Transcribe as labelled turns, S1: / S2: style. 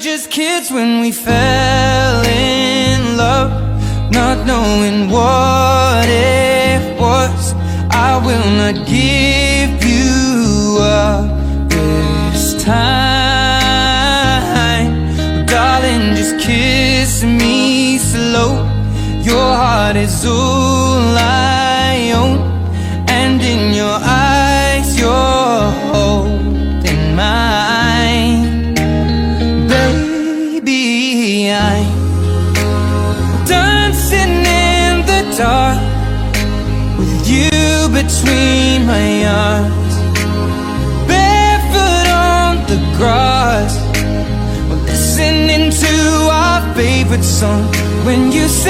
S1: just kids when we fell in love, not knowing what it was. I will not give you up this time. Darling, just kiss me slow. Your heart is all I own, and in your eyes you're holding mine. Baby, I'm dancing in the dark with you between my arms, barefoot on the grass. We're listening to our favorite song when you say